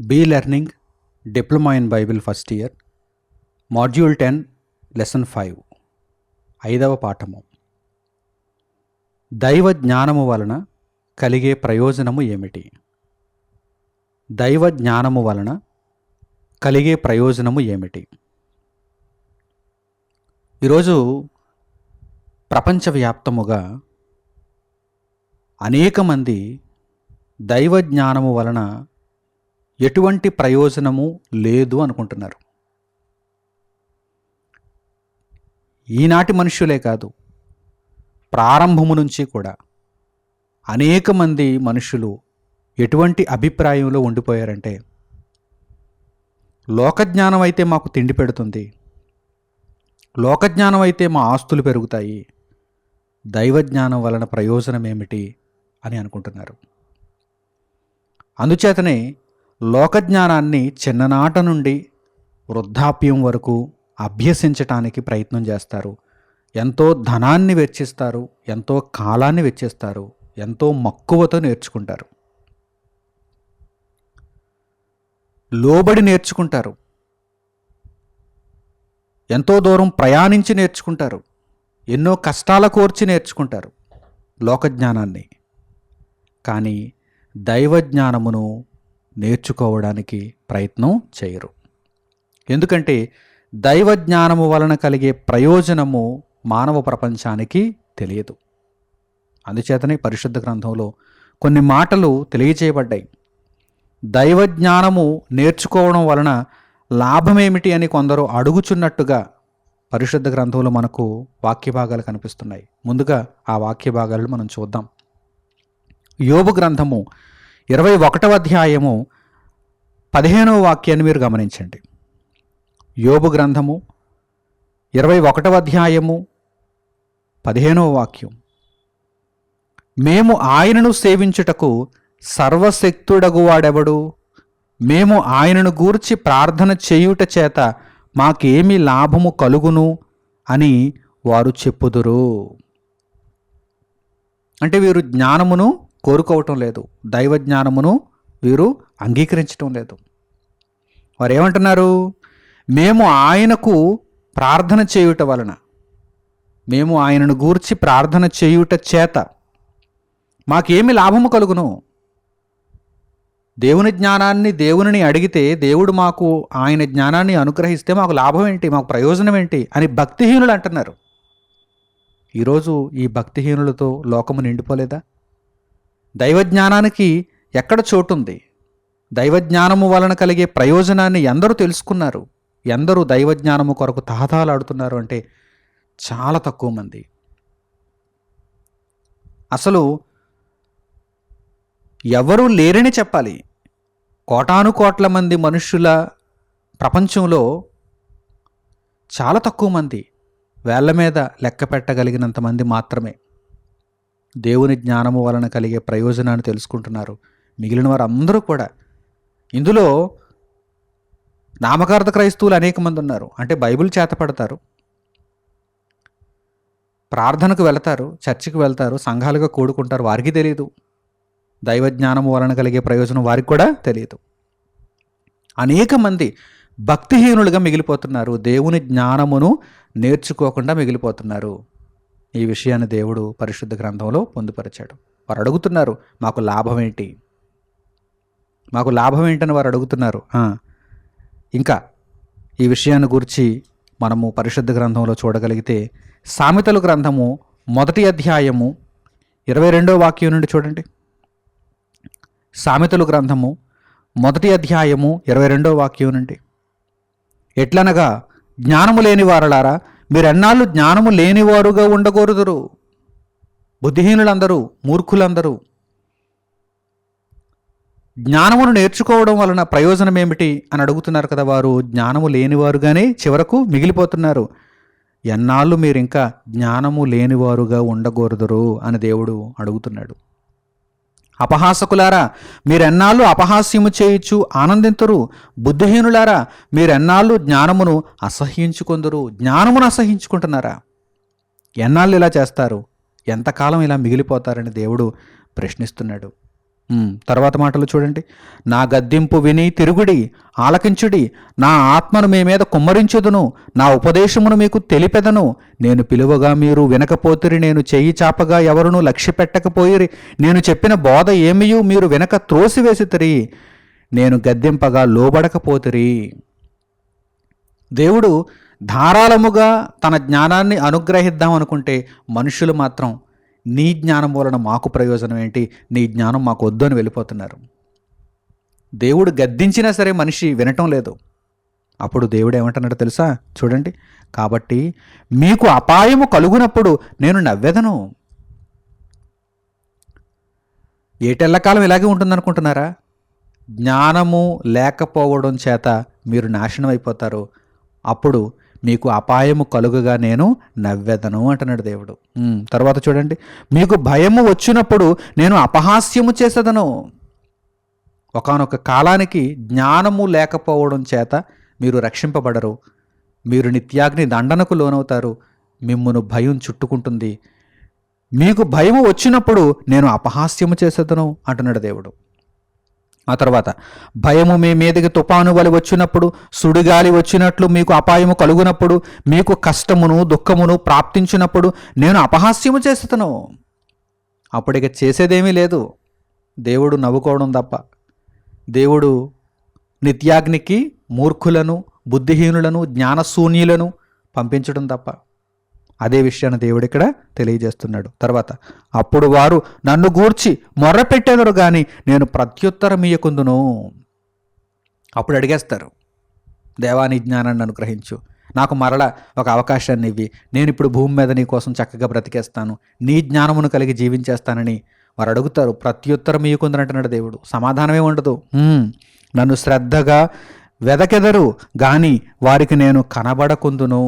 Be learning diploma in Bible first year module 10 lesson 5 ఐదవ పాఠము. దైవ జ్ఞానము వలన కలిగే ప్రయోజనము ఏమిటి? దైవ జ్ఞానము వలన కలిగే ప్రయోజనము ఏమిటి? ఈరోజు ప్రపంచవ్యాప్తముగా అనేక మంది దైవ జ్ఞానము వలన ఎటువంటి ప్రయోజనము లేదు అనుకుంటున్నారు. ఈనాటి మనుష్యులే కాదు, ప్రారంభము నుంచి కూడా అనేక మంది మనుషులు ఎటువంటి అభిప్రాయంలో ఉండిపోయారంటే, లోకజ్ఞానం అయితే మాకు తిండి పెడుతుంది, లోకజ్ఞానం అయితే మా ఆస్తులు పెరుగుతాయి, దైవజ్ఞానం వలన ప్రయోజనం ఏమిటి అని అనుకుంటున్నారు. అందుచేతనే లోకజ్ఞానాన్ని చిన్ననాట నుండి వృద్ధాప్యం వరకు అభ్యసించటానికి ప్రయత్నం చేస్తారు. ఎంతో ధనాన్ని వెచ్చిస్తారు, ఎంతో కాలాన్ని వెచ్చిస్తారు, ఎంతో మక్కువతో నేర్చుకుంటారు, లోబడి నేర్చుకుంటారు, ఎంతో దూరం ప్రయాణించి నేర్చుకుంటారు, ఎన్నో కష్టాల కోర్చి నేర్చుకుంటారు లోకజ్ఞానాన్ని. కానీ దైవజ్ఞానమును నేర్చుకోవడానికి ప్రయత్నం చేయరు. ఎందుకంటే దైవజ్ఞానము వలన కలిగే ప్రయోజనము మానవ ప్రపంచానికి తెలియదు. అందుచేతనే పరిశుద్ధ గ్రంథంలో కొన్ని మాటలు తెలియచేయబడ్డాయి. దైవజ్ఞానము నేర్చుకోవడం వలన లాభమేమిటి అని కొందరు అడుగుచున్నట్టుగా పరిశుద్ధ గ్రంథంలో మనకు వాక్య భాగాలు కనిపిస్తున్నాయి. ముందుగా ఆ వాక్య భాగాలను మనం చూద్దాం. యోబు గ్రంథము 21వ అధ్యాయము 15వ వాక్యాన్ని మీరు గమనించండి. యోబు గ్రంథము 21వ అధ్యాయము 15వ వాక్యం. మేము ఆయనను సేవించుటకు సర్వశక్తుడగు వాడెవడు? మేము ఆయనను గూర్చి ప్రార్థన చేయుట చేత మాకేమి లాభము కలుగును అని వారు చెప్పుదురు. అంటే వీరు జ్ఞానమును కోరుకోవటం లేదు, దైవ జ్ఞానమును వీరు అంగీకరించటం లేదు. వారు ఏమంటున్నారు? మేము ఆయనకు ప్రార్థన చేయుట వలన, మేము ఆయనను గూర్చి ప్రార్థన చేయుట చేత మాకేమి లాభము కలుగును? దేవుని జ్ఞానాన్ని దేవునిని అడిగితే దేవుడు మాకు ఆయన జ్ఞానాన్ని అనుగ్రహిస్తే మాకు లాభం ఏంటి, మాకు ప్రయోజనం ఏంటి అని భక్తిహీనులు అంటున్నారు. ఈరోజు ఈ భక్తిహీనులతో లోకము నిండిపోలేదా? దైవజ్ఞానానికి ఎక్కడ చోటుంది? దైవజ్ఞానము వలన కలిగే ప్రయోజనాన్ని ఎందరూ తెలుసుకున్నారు? ఎందరూ దైవజ్ఞానము కొరకు తహతహలాడుతున్నారు అంటే చాలా తక్కువ మంది. అసలు ఎవరూ లేరని చెప్పాలి. కోటాను కోట్ల మంది మనుష్యుల ప్రపంచంలో చాలా తక్కువ మంది, వేళ్ల మీద లెక్క పెట్టగలిగినంత మంది మాత్రమే దేవుని జ్ఞానము వలన కలిగే ప్రయోజనాన్ని తెలుసుకుంటున్నారు. మిగిలిన వారు అందరూ కూడా, ఇందులో నామకార్థ క్రైస్తవులు అనేక మంది ఉన్నారు. అంటే బైబిల్ చేతపడతారు, ప్రార్థనకు వెళతారు, చర్చికి వెళ్తారు, సంఘాలుగా కూడుకుంటారు, వారికి తెలియదు దైవజ్ఞానము వలన కలిగే ప్రయోజనం, వారికి కూడా తెలియదు. అనేక మంది భక్తిహీనులుగా మిగిలిపోతున్నారు, దేవుని జ్ఞానమును నేర్చుకోకుండా మిగిలిపోతున్నారు. ఈ విషయాన్ని దేవుడు పరిశుద్ధ గ్రంథంలో పొందుపరిచాడు. వారు అడుగుతున్నారు, మాకు లాభం ఏంటి, మాకు లాభం ఏంటని వారు అడుగుతున్నారు. ఇంకా ఈ విషయాన్ని గురించి మనము పరిశుద్ధ గ్రంథంలో చూడగలిగితే సామెతల గ్రంథము 1వ అధ్యాయము 22వ వాక్యం నుండి చూడండి. సామెతల గ్రంథము 1వ అధ్యాయము 22వ వాక్యం నుండి. ఎట్లనగా జ్ఞానము లేని వారలారా, మీరెన్నాళ్ళు జ్ఞానము లేనివారుగా ఉండకూడదురు. బుద్ధిహీనులందరూ, మూర్ఖులందరూ జ్ఞానమును నేర్చుకోవడం వలన ప్రయోజనం ఏమిటి అని అడుగుతున్నారు కదా. వారు జ్ఞానము లేనివారుగానే చివరకు మిగిలిపోతున్నారు. ఎన్నాళ్ళు మీరు ఇంకా జ్ఞానము లేనివారుగా ఉండకూడదురు అని దేవుడు అడుగుతున్నాడు. అపహాసకులారా, మీరెన్నాళ్ళు అపహాస్యము చేయుచు ఆనందింతురు. బుద్ధిహీనులారా, మీరెన్నాళ్ళు జ్ఞానమును అసహ్యించుకొందురు. జ్ఞానమును అసహ్యించుకుంటున్నారా? ఎన్నాళ్ళు ఇలా చేస్తారు? ఎంతకాలం ఇలా మిగిలిపోతారని దేవుడు ప్రశ్నిస్తున్నాడు. తర్వాత మాటలు చూడండి. నా గద్దింపు విని తిరుగుడి, ఆలకించుడి, నా ఆత్మను మీ మీద కుమ్మరించుదును, నా ఉపదేశమును మీకు తెలిపెదను. నేను పిలువగా మీరు వినకపోతిరి, నేను చెయ్యి చాపగా ఎవరునూ లక్ష్యపెట్టకపోయిరి, నేను చెప్పిన బోధ ఏమియూ మీరు వెనక త్రోసివేసితిరి, నేను గద్దింపగా లోబడకపోతిరి. దేవుడు ధారాళముగా తన జ్ఞానాన్ని అనుగ్రహిద్దాం అనుకుంటే మనుషులు మాత్రం నీ జ్ఞానం వలన మాకు ప్రయోజనం ఏంటి, నీ జ్ఞానం మాకు వద్దు అని వెళ్ళిపోతున్నారు. దేవుడు గద్దించినా సరే మనిషి వినటం లేదు. అప్పుడు దేవుడు ఏమంటున్నాడో తెలుసా? చూడండి. కాబట్టి మీకు అపాయము కలుగునప్పుడు నేను నవ్వెదను. ఏటెల్లకాలం ఇలాగే ఉంటుందనుకుంటున్నారా? జ్ఞానము లేకపోవడం చేత మీరు నాశనం అయిపోతారు. అప్పుడు మీకు అపాయము కలుగగా నేను నవ్వెదను అంటున్నాడు దేవుడు. తర్వాత చూడండి. మీకు భయము వచ్చినప్పుడు నేను అపహాస్యము చేసేదను. ఒకానొక కాలానికి జ్ఞానము లేకపోవడం చేత మీరు రక్షింపబడరు, మీరు నిత్యాగ్ని దండనకు లోనవుతారు, మిమ్మును భయం చుట్టుకుంటుంది. మీకు భయము వచ్చినప్పుడు నేను అపహాస్యము చేసేదను అంటున్నాడు దేవుడు. ఆ తర్వాత భయము మీ మీదకి తుపాను వలి వచ్చినప్పుడు, సుడిగాలి వచ్చినట్లు మీకు అపాయము కలుగునప్పుడు, మీకు కష్టమును దుఃఖమును ప్రాప్తించినప్పుడు నేను అపహాస్యము చేస్తాను. అప్పటికి చేసేదేమీ లేదు, దేవుడు నవ్వుకోవడం తప్ప. దేవుడు నిత్యాగ్నికి మూర్ఖులను, బుద్ధిహీనులను, జ్ఞానశూన్యులను పంపించడం తప్ప. అదే విషయాన్ని దేవుడు ఇక్కడ తెలియజేస్తున్నాడు. తర్వాత అప్పుడు వారు నన్ను గూర్చి మొర్రపెట్టెదరు గాని నేను ప్రత్యుత్తరం ఇయ్యకుందును. అప్పుడు అడిగేస్తారు, దేవా నీ జ్ఞానాన్ని అనుగ్రహించు, నాకు మరలా ఒక అవకాశాన్ని ఇవ్వి, నేను ఇప్పుడు భూమి మీద నీ కోసం చక్కగా బ్రతికేస్తాను, నీ జ్ఞానమును కలిగి జీవించేస్తానని వారు అడుగుతారు. ప్రత్యుత్తరం ఇయ్యకుందును అంటున్నాడు దేవుడు. సమాధానమే ఉండదు. నన్ను శ్రద్ధగా వెదకెదరు గాని వారికి నేను కనబడకుందును.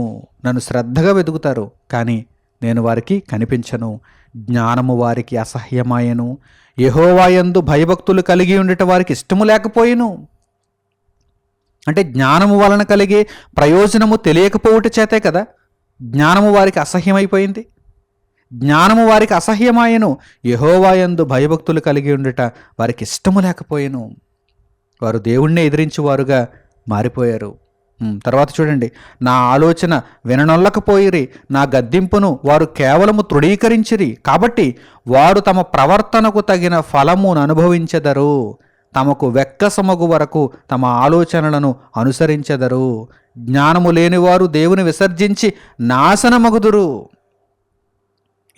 నన్ను శ్రద్ధగా వెతుకుతారు కానీ నేను వారికి కనిపించను. జ్ఞానము వారికి అసహ్యమాయను, యెహోవా యందు భయభక్తులు కలిగి ఉండట వారికి ఇష్టము లేకపోయిను. అంటే జ్ఞానము వలన కలిగే ప్రయోజనము తెలియకపోవట చేతే కదా జ్ఞానము వారికి అసహ్యమైపోయింది. జ్ఞానము వారికి అసహ్యమాయను, యెహోవా యందు భయభక్తులు కలిగి ఉండట వారికి ఇష్టము లేకపోయాను. వారు దేవుణ్ణి ఎదిరించువారుగా మారిపోయారు. తర్వాత చూడండి. నా ఆలోచన విననొల్లకపోయిరి, నా గద్దింపును వారు కేవలము తృఢీకరించిరి. కాబట్టి వారు తమ ప్రవర్తనకు తగిన ఫలమును అనుభవించెదరు, తమకు వెక్కసమగు వరకు తమ ఆలోచనలను అనుసరించెదరు. జ్ఞానము లేనివారు దేవుని విసర్జించి నాశనమగుదురు.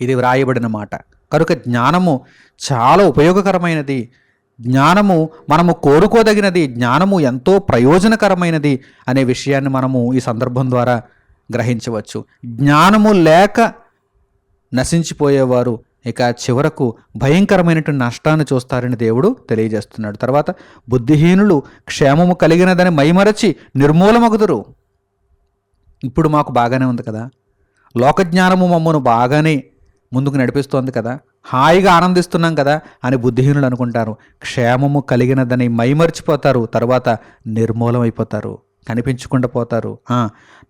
ఇది వ్రాయబడిన మాట. కనుక జ్ఞానము చాలా ఉపయోగకరమైనది. జ్ఞానము మనము కోరుకోదగినది, జ్ఞానము ఎంతో ప్రయోజనకరమైనది అనే విషయాన్ని మనము ఈ సందర్భం ద్వారా గ్రహించవచ్చు. జ్ఞానము లేక నశించిపోయేవారు ఇక చివరకు భయంకరమైనటువంటి నష్టాన్ని చూస్తారని దేవుడు తెలియజేస్తున్నాడు. తర్వాత బుద్ధిహీనులు క్షేమము కలిగినదని మైమరచి నిర్మూలమగుదురు. ఇప్పుడు మాకు బాగానే ఉంది కదా, లోకజ్ఞానము మమ్మను బాగానే ముందుకు నడిపిస్తోంది కదా, హాయిగా ఆనందిస్తున్నాం కదా అని బుద్ధిహీనులు అనుకుంటారు. క్షేమము కలిగినదని మైమర్చిపోతారు, తర్వాత నిర్మూలమైపోతారు, కనిపించకుండా పోతారు.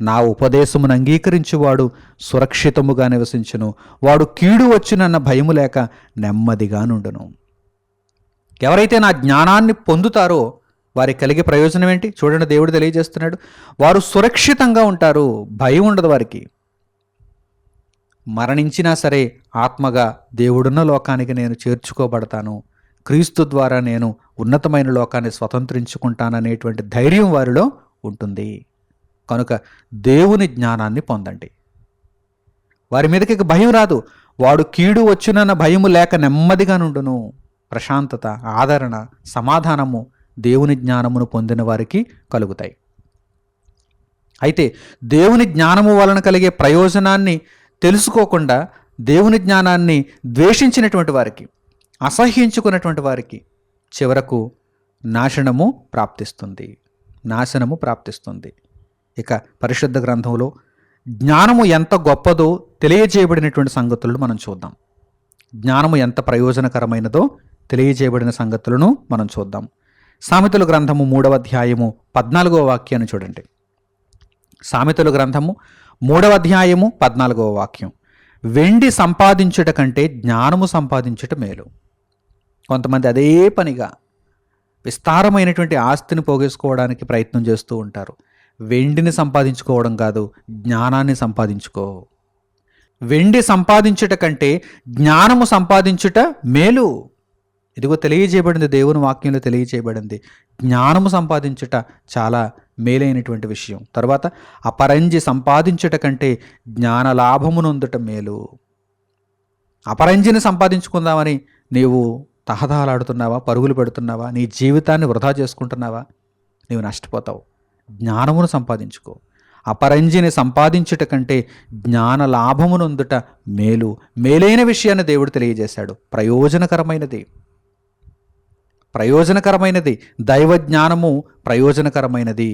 నా ఉపదేశమును అంగీకరించువాడు సురక్షితముగా నివసించును, వాడు కీడు వచ్చునన్న భయము లేక నెమ్మదిగా నుండును. ఎవరైతే నా జ్ఞానాన్ని పొందుతారో వారికి కలిగే ప్రయోజనం ఏంటి చూడండి. దేవుడు తెలియజేస్తున్నాడు, వారు సురక్షితంగా ఉంటారు, భయం ఉండదు వారికి. మరణించినా సరే ఆత్మగా దేవుడున్న లోకానికి నేను చేర్చుకోబడతాను, క్రీస్తు ద్వారా నేను ఉన్నతమైన లోకాన్ని స్వతంత్రించుకుంటాననేటువంటి ధైర్యం వారిలో ఉంటుంది. కనుక దేవుని జ్ఞానాన్ని పొందండి, వారి మీదకి భయం రాదు. వాడు కీడు వచ్చునన్న భయము లేక నెమ్మదిగా నుండును. ప్రశాంతత, ఆదరణ, సమాధానము దేవుని జ్ఞానమును పొందిన వారికి కలుగుతాయి. అయితే దేవుని జ్ఞానము వలన కలిగే ప్రయోజనాన్ని తెలుసుకోకుండా దేవుని జ్ఞానాన్ని ద్వేషించినటువంటి వారికి, అసహ్యించుకున్నటువంటి వారికి చివరకు నాశనము ప్రాప్తిస్తుంది. ఇక పరిశుద్ధ గ్రంథంలో జ్ఞానము ఎంత గొప్పదో తెలియజేయబడినటువంటి సంగతులను మనం చూద్దాం. జ్ఞానము ఎంత ప్రయోజనకరమైనదో తెలియజేయబడిన సంగతులను మనం చూద్దాం. సామెతల గ్రంథము 3వ అధ్యాయము 14వ వాక్యాన్ని చూడండి. సామెతల గ్రంథము 3వ అధ్యాయము 14వ వాక్యం. వెండి సంపాదించుట కంటే జ్ఞానము సంపాదించుట మేలు. కొంతమంది అదే పనిగా విస్తారమైనటువంటి ఆస్తిని పోగేసుకోవడానికి ప్రయత్నం చేస్తూ ఉంటారు. వెండిని సంపాదించుకోవడం కాదు, జ్ఞానాన్ని సంపాదించుకో. వెండి సంపాదించుట కంటే జ్ఞానము సంపాదించుట మేలు. ఇదిగో తెలియజేయబడింది, దేవుని వాక్యంలో తెలియజేయబడింది. జ్ఞానము సంపాదించుట చాలా మేలైనటువంటి విషయం. తర్వాత అపరంజి సంపాదించుట కంటే జ్ఞాన లాభమునొందుట మేలు. అపరంజిని సంపాదించుకుందామని నీవు తహతహలాడుతున్నావా, పరుగులు పెడుతున్నావా, నీ జీవితాన్ని వృధా చేసుకుంటున్నావా? నీవు నష్టపోతావు. జ్ఞానమును సంపాదించుకో. అపరంజిని సంపాదించుట కంటే జ్ఞాన లాభమునొందుట మేలు. మేలైన విషయాన్ని దేవుడు తెలియజేశాడు. ప్రయోజనకరమైనది దైవ జ్ఞానము. ప్రయోజనకరమైనది.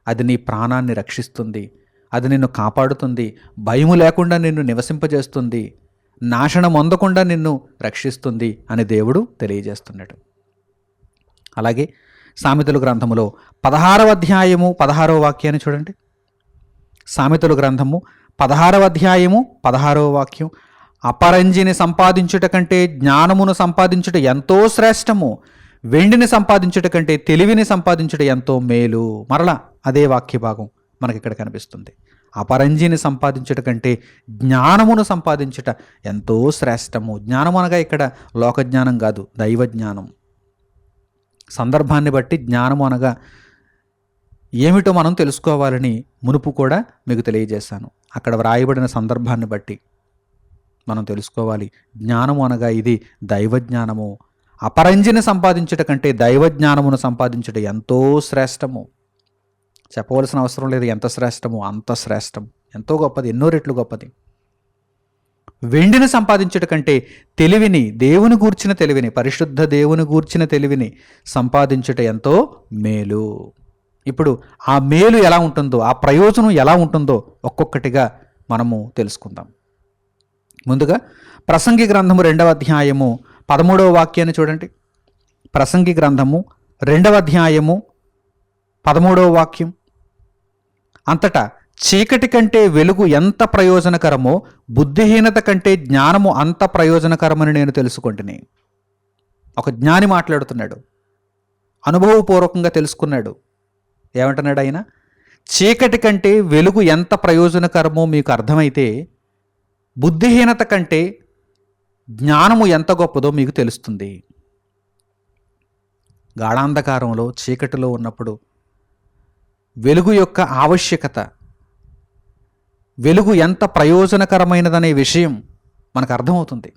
అది నీ ప్రాణాన్ని రక్షిస్తుంది, అది నిన్ను కాపాడుతుంది, భయము లేకుండా నిన్ను నివసింపజేస్తుంది, నాశనం పొందకుండా నిన్ను రక్షిస్తుంది అని దేవుడు తెలియజేస్తున్నాడు. అలాగే సామెతల గ్రంథములో 16వ అధ్యాయము 16వ వాక్యాన్ని చూడండి. సామెతల గ్రంథము 16వ అధ్యాయము 16వ వాక్యం. అపరంజిని సంపాదించుట కంటే జ్ఞానమును సంపాదించుట ఎంతో శ్రేష్టము, వెండిని సంపాదించుట కంటే తెలివిని సంపాదించుట ఎంతో మేలు. మరలా అదే వాక్య భాగం మనకి ఇక్కడ కనిపిస్తుంది. అపరంజిని సంపాదించుట కంటే జ్ఞానమును సంపాదించుట ఎంతో శ్రేష్టము. జ్ఞానం అనగా ఇక్కడ లోకజ్ఞానం కాదు, దైవ జ్ఞానం. సందర్భాన్ని బట్టి జ్ఞానము అనగా ఏమిటో మనం తెలుసుకోవాలని మునుపు కూడా మీకు తెలియజేశాను. అక్కడ వ్రాయబడిన సందర్భాన్ని బట్టి మనం తెలుసుకోవాలి. జ్ఞానము అనగా ఇది దైవ జ్ఞానము. అపరంజిని సంపాదించుట కంటే దైవ జ్ఞానమును సంపాదించుట ఎంతో శ్రేష్టము. చెప్పవలసిన అవసరం లేదు, ఎంత శ్రేష్టము అంత శ్రేష్టం, ఎంతో గొప్పది, ఎన్నో రెట్లు గొప్పది. వెండిని సంపాదించుట కంటే తెలివిని, దేవుని గూర్చిన తెలివిని, పరిశుద్ధ దేవుని గూర్చిన తెలివిని సంపాదించుట ఎంతో మేలు. ఇప్పుడు ఆ మేలు ఎలా ఉంటుందో, ఆ ప్రయోజనం ఎలా ఉంటుందో ఒక్కొక్కటిగా మనము తెలుసుకుందాం. ముందుగా ప్రసంగి గ్రంథము 2వ అధ్యాయము 13వ వాక్యాన్ని చూడండి. ప్రసంగి గ్రంథము 2వ అధ్యాయము 13వ వాక్యం. అంతటా చీకటి కంటే వెలుగు ఎంత ప్రయోజనకరమో, బుద్ధిహీనత కంటే జ్ఞానము అంత ప్రయోజనకరమని నేను తెలుసుకుంటుని. ఒక జ్ఞాని మాట్లాడుతున్నాడు, అనుభవపూర్వకంగా తెలుసుకున్నాడు. ఏమంటున్నాడు ఆయన? చీకటి కంటే వెలుగు ఎంత ప్రయోజనకరమో మీకు అర్థమైతే, బుద్ధిహీనత కంటే జ్ఞానము ఎంత గొప్పదో మీకు తెలుస్తుంది. గాఢాంధకారంలో, చీకటిలో ఉన్నప్పుడు వెలుగు యొక్క ఆవశ్యకత, వెలుగు ఎంత ప్రయోజనకరమైనదనే విషయం మనకు అర్థమవుతుంది.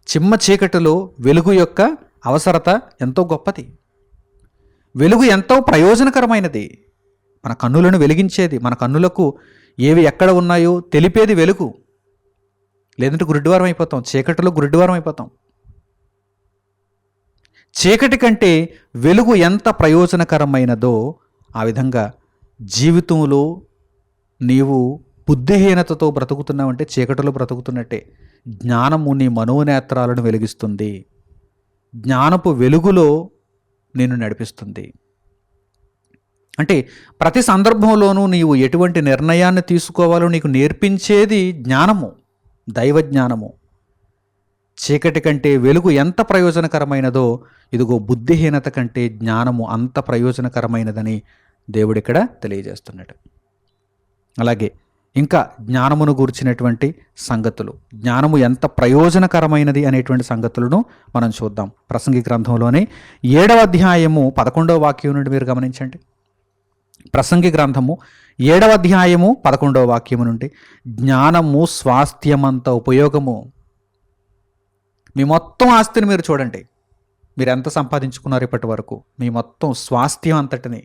చిమ్మ చీకటిలో వెలుగు యొక్క అవసరత ఎంతో గొప్పది. వెలుగు ఎంతో ప్రయోజనకరమైనది. మన కన్నులను వెలిగించేది, మన కన్నులకు ఏవి ఎక్కడ ఉన్నాయో తెలిపేది వెలుగు. లేదంటే గురుడ్డివారం అయిపోతాం, చీకటిలో గురుడ్డివారం అయిపోతాం. చీకటి కంటే వెలుగు ఎంత ప్రయోజనకరమైనదో ఆ విధంగా జీవితంలో నీవు బుద్ధిహీనతతో బ్రతుకుతున్నావంటే చీకటిలో బ్రతుకుతున్నట్టే. జ్ఞానము నీ మనోనేత్రాలను వెలిగిస్తుంది, జ్ఞానపు వెలుగులో నిన్ను నడిపిస్తుంది. అంటే ప్రతి సందర్భంలోనూ నీవు ఎటువంటి నిర్ణయాన్ని తీసుకోవాలో నీకు నేర్పించేది జ్ఞానము, దైవ జ్ఞానము. చీకటి కంటే వెలుగు ఎంత ప్రయోజనకరమైనదో, ఇదిగో బుద్ధిహీనత కంటే జ్ఞానము అంత ప్రయోజనకరమైనదని దేవుడిక్కడ తెలియజేస్తున్నాడు. అలాగే ఇంకా జ్ఞానమును గూర్చినటువంటి సంగతులు, జ్ఞానము ఎంత ప్రయోజనకరమైనది అనేటువంటి సంగతులను మనం చూద్దాం. ప్రసంగి గ్రంథంలోనే 7వ అధ్యాయము 11వ వాక్యం నుండి మీరు గమనించండి. ప్రసంగి గ్రంథము 7వ అధ్యాయము 11వ వాక్యము నుండి, జ్ఞానము స్వాస్థ్యమంత ఉపయోగము. మీ మొత్తం ఆస్తిని మీరు చూడండి, మీరు ఎంత సంపాదించుకున్నారు ఇప్పటి వరకు, మీ మొత్తం స్వాస్థ్యం అంతటిని,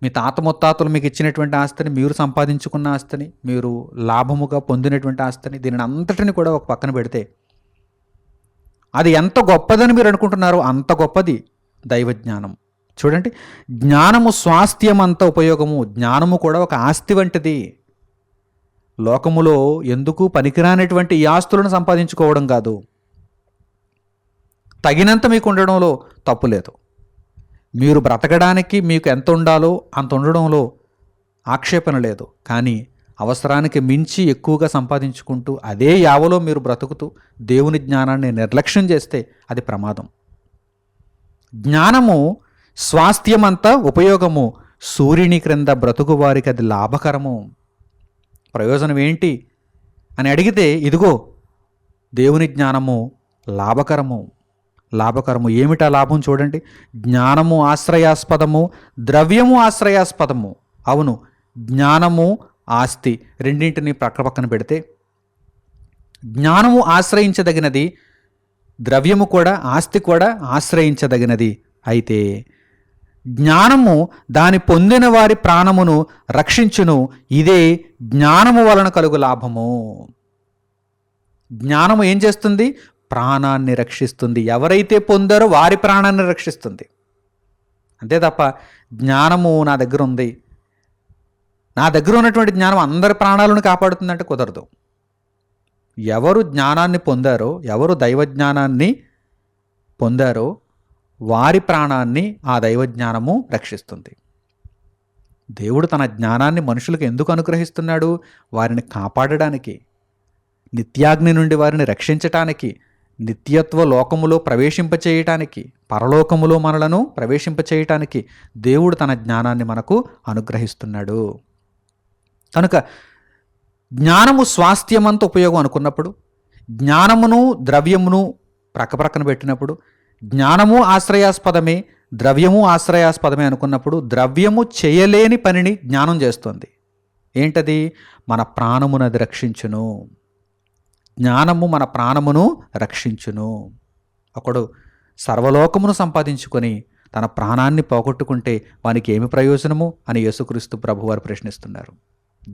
మీ తాత ముత్తాతలు మీకు ఇచ్చినటువంటి ఆస్తిని, మీరు సంపాదించుకున్న ఆస్తిని, మీరు లాభముగా పొందినటువంటి ఆస్తిని, దీనిని అంతటిని కూడా ఒక పక్కన పెడితే అది ఎంత గొప్పదని మీరు అనుకుంటున్నారో అంత గొప్పది దైవజ్ఞానం. చూడండి, జ్ఞానము స్వాస్థ్యం అంత ఉపయోగము. జ్ఞానము కూడా ఒక ఆస్తి వంటిది. లోకములో ఎందుకు పనికిరానటువంటి ఈ ఆస్తులను సంపాదించుకోవడం కాదు, తగినంత మీకు ఉండడంలో తప్పు లేదు. మీరు బ్రతకడానికి మీకు ఎంత ఉండాలో అంత ఉండడంలో ఆక్షేపణ లేదు. కానీ అవసరానికి మించి ఎక్కువగా సంపాదించుకుంటూ అదే యావలో మీరు బ్రతుకుతూ దేవుని జ్ఞానాన్ని నిర్లక్ష్యం చేస్తే అది ప్రమాదం. జ్ఞానము స్వాస్థ్యమంతా ఉపయోగము, సూర్యుని క్రింద బ్రతుకు వారికి అది లాభకరము. ప్రయోజనం ఏంటి అని అడిగితే ఇదిగో దేవుని జ్ఞానము లాభకరము. ఏమిటా లాభం చూడండి. జ్ఞానము ఆశ్రయాస్పదము, ద్రవ్యము ఆశ్రయాస్పదము. అవును, జ్ఞానము ఆస్తి రెండింటిని పక్కన పెడితే జ్ఞానము ఆశ్రయించదగినది, ద్రవ్యము కూడా ఆస్తి కూడా ఆశ్రయించదగినది. అయితే జ్ఞానము దాని పొందిన వారి ప్రాణమును రక్షించును. ఇదే జ్ఞానము వలన కలుగు లాభము. జ్ఞానము ఏం చేస్తుంది? ప్రాణాన్ని రక్షిస్తుంది. ఎవరైతే పొందారో వారి ప్రాణాన్ని రక్షిస్తుంది. అంతే తప్ప జ్ఞానము నా దగ్గర ఉంది, నా దగ్గర ఉన్నటువంటి జ్ఞానం అందరి ప్రాణాలను కాపాడుతుందంటే కుదరదు. ఎవరు జ్ఞానాన్ని పొందారో, ఎవరు దైవజ్ఞానాన్ని పొందారో వారి ప్రాణాన్ని ఆ దైవజ్ఞానము రక్షిస్తుంది. దేవుడు తన జ్ఞానాన్ని మనుషులకు ఎందుకు అనుగ్రహిస్తున్నాడు? వారిని కాపాడడానికి, నిత్యాగ్ని నుండి వారిని రక్షించటానికి, నిత్యత్వ లోకములో ప్రవేశింపచేయటానికి, పరలోకములో మనలను ప్రవేశింపచేయటానికి దేవుడు తన జ్ఞానాన్ని మనకు అనుగ్రహిస్తున్నాడు. కనుక జ్ఞానము స్వాస్థ్యమంత ఉపయోగం అనుకున్నప్పుడు, జ్ఞానమును ద్రవ్యమును ప్రక్కన పెట్టినప్పుడు, జ్ఞానము ఆశ్రయాస్పదమే, ద్రవ్యము ఆశ్రయాస్పదమే అనుకున్నప్పుడు, ద్రవ్యము చేయలేని పనిని జ్ఞానం చేస్తుంది. ఏంటది? మన ప్రాణమునది రక్షించును. జ్ఞానము మన ప్రాణమును రక్షించును. ఒకడు సర్వలోకమును సంపాదించుకొని తన ప్రాణాన్ని పోగొట్టుకుంటే వానికి ఏమి ప్రయోజనము అని యేసుక్రీస్తు ప్రభువారు ప్రశ్నిస్తున్నారు.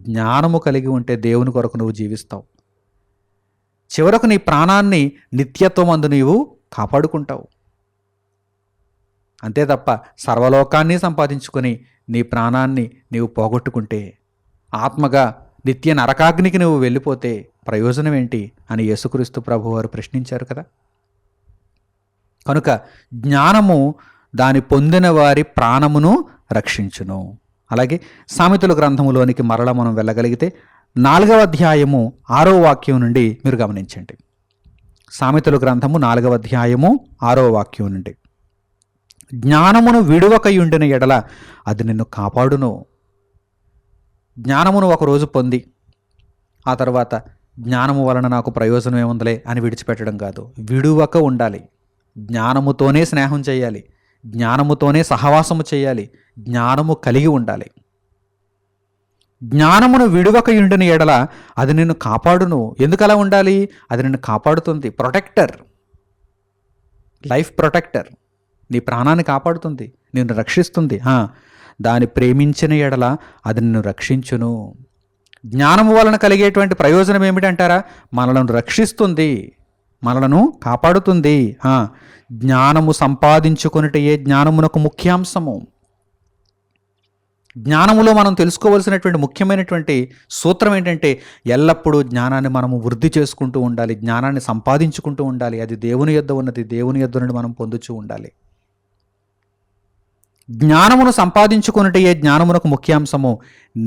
జ్ఞానము కలిగి ఉంటే దేవుని కొరకు నువ్వు జీవిస్తావు. చివరకు నీ ప్రాణాన్ని నిత్యత్వమందు నీవు కాపాడుకుంటావు. అంతే తప్ప సర్వలోకాన్ని సంపాదించుకొని నీ ప్రాణాన్ని నీవు పోగొట్టుకుంటే, ఆత్మగా నిత్య నరకాగ్నికి నువ్వు వెళ్ళిపోతే ప్రయోజనం ఏంటి అని యేసుక్రీస్తు ప్రభువారు ప్రశ్నించారు కదా. కనుక జ్ఞానము దాని పొందిన వారి ప్రాణమును రక్షించును. అలాగే సామెతల గ్రంథములోనికి మరల మనం వెళ్ళగలిగితే 4వ అధ్యాయము 6వ వాక్యం నుండి మీరు గమనించండి. సామెతల గ్రంథము 4వ అధ్యాయము 6వ వాక్యం నుండి, జ్ఞానమును విడువకయుండిన ఎడల అది నిన్ను కాపాడును. జ్ఞానమును ఒకరోజు పొంది ఆ తర్వాత జ్ఞానము వలన నాకు ప్రయోజనం ఏముందలే అని విడిచిపెట్టడం కాదు, విడువక ఉండాలి. జ్ఞానముతోనే స్నేహం చేయాలి, జ్ఞానముతోనే సహవాసము చేయాలి, జ్ఞానము కలిగి ఉండాలి. జ్ఞానమును విడువకయుండిన ఎడల అది నిన్ను కాపాడును. ఎందుకు అలా ఉండాలి? అది నిన్ను కాపాడుతుంది. Protector, life protector. నీ ప్రాణాన్ని కాపాడుతుంది, నిన్ను రక్షిస్తుంది. దాన్ని ప్రేమించిన ఎడల అది నిన్ను రక్షించును. జ్ఞానము వలన కలిగేటువంటి ప్రయోజనం ఏమిటంటారా? మనలను రక్షిస్తుంది, మనలను కాపాడుతుంది. జ్ఞానము సంపాదించుకొనుటయే జ్ఞానమునకు ముఖ్యాంశము. జ్ఞానములో మనం తెలుసుకోవలసినటువంటి ముఖ్యమైనటువంటి సూత్రం ఏంటంటే, ఎల్లప్పుడూ జ్ఞానాన్ని మనము వృద్ధి చేసుకుంటూ ఉండాలి, జ్ఞానాన్ని సంపాదించుకుంటూ ఉండాలి. అది దేవుని యొద్ద ఉన్నది, దేవుని యొద్ద నుండి మనం పొందుతూ ఉండాలి. జ్ఞానమును సంపాదించుకొనుటయే జ్ఞానమునకు ముఖ్యాంశము.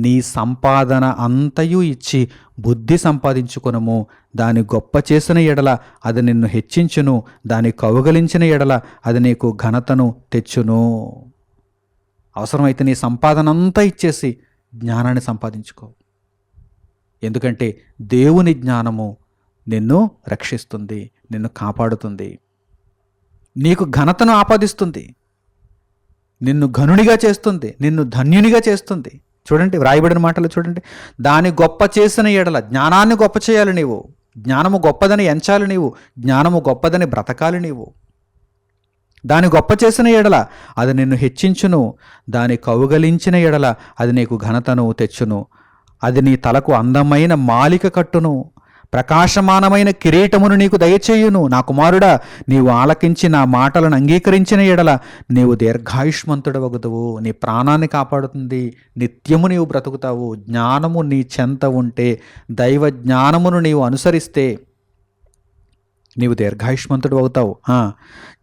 నీ సంపాదన అంతయు ఇచ్చి బుద్ధి సంపాదించుకొనుము. దాని గొప్ప చేసిన ఎడల అది నిన్ను హెచ్చించును, దాని కౌగలించిన ఎడల అది నీకు ఘనతను తెచ్చును. అవసరమైతే నీ సంపాదన అంతా ఇచ్చేసి జ్ఞానాన్ని సంపాదించుకో. ఎందుకంటే దేవుని జ్ఞానము నిన్ను రక్షిస్తుంది, నిన్ను కాపాడుతుంది, నీకు ఘనతను ఆపాదిస్తుంది, నిన్ను ఘనునిగా చేస్తుంది, నిన్ను ధన్యునిగా చేస్తుంది. చూడండి, వ్రాయబడిన మాటలు చూడండి. దాని గొప్ప చేసిన ఎడల, జ్ఞానాన్ని గొప్ప చేయాలి నీవు, జ్ఞానము గొప్పదని ఎంచాలి నీవు, జ్ఞానము గొప్పదని బ్రతకాలి నీవు. దాని గొప్ప చేసిన ఎడల అది నిన్ను హెచ్చించును, దాని కౌగలించిన ఎడల అది నీకు ఘనతను తెచ్చును. అది నీ తలకు అందమైన మాలిక కట్టును, ప్రకాశమానమైన కిరీటమును నీకు దయచేయును. నా కుమారుడా, నీవు ఆలకించి నా మాటలను అంగీకరించిన ఎడల నీవు దీర్ఘాయుష్మంతుడవగుదువు. నీ ప్రాణాన్ని కాపాడుతుంది, నిత్యము నీవు బ్రతుకుతావు. జ్ఞానము నీ చెంత ఉంటే, దైవ జ్ఞానమును నీవు అనుసరిస్తే నీవు దీర్ఘాయుష్మంతుడు అవుతావు.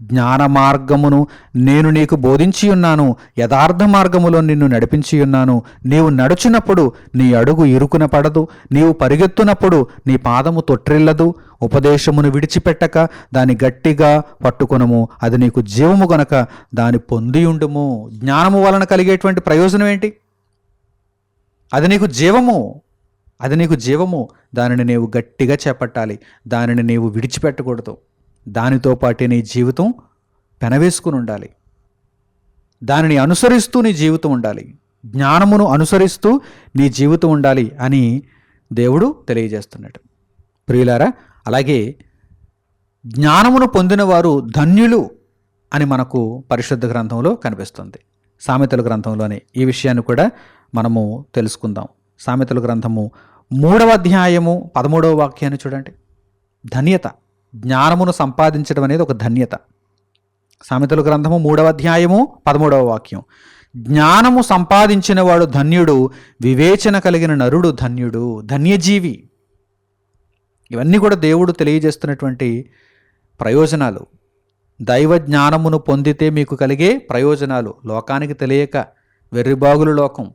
జ్ఞాన మార్గమును నేను నీకు బోధించి ఉన్నాను, యథార్థ మార్గములో నిన్ను నడిపించి ఉన్నాను. నీవు నడుచున్నప్పుడు నీ అడుగు ఇరుకున పడదు, నీవు పరిగెత్తునప్పుడు నీ పాదము తొట్టిల్లదు. ఉపదేశమును విడిచిపెట్టక దాని గట్టిగా పట్టుకొనుము, అది నీకు జీవము గనక దాని పొందియుండుము. జ్ఞానము వలన కలిగేటువంటి ప్రయోజనం ఏంటి? అది నీకు జీవము, అది నీకు జీవము. దానిని నీవు గట్టిగా చేపట్టాలి, దానిని నీవు విడిచిపెట్టకూడదు. దానితో పాటు నీ జీవితం పెనవేసుకుని ఉండాలి, దానిని అనుసరిస్తూ నీ జీవితం ఉండాలి, జ్ఞానమును అనుసరిస్తూ నీ జీవితం ఉండాలి అని దేవుడు తెలియజేస్తున్నాడు. ప్రియులారా, అలాగే జ్ఞానమును పొందిన వారు ధన్యులు అని మనకు పరిశుద్ధ గ్రంథంలో కనిపిస్తుంది. సామెతల గ్రంథంలోనే ఈ విషయాన్ని కూడా మనము తెలుసుకుందాం. సామెతల గ్రంథము 3వ అధ్యాయము 13వ వాక్యాన్ని చూడండి. ధన్యత, జ్ఞానమును సంపాదించడం అనేది ఒక ధన్యత. సామెతల గ్రంథము 3వ అధ్యాయము 13వ వాక్యం. జ్ఞానము సంపాదించిన వాడు ధన్యుడు, వివేచన కలిగిన నరుడు ధన్యుడు, ధన్యజీవి. ఇవన్నీ కూడా దేవుడు తెలియజేస్తున్నటువంటి ప్రయోజనాలు. దైవ జ్ఞానమును పొందితే మీకు కలిగే ప్రయోజనాలు. లోకానికి తెలియక వెర్రిబాగులు లోకం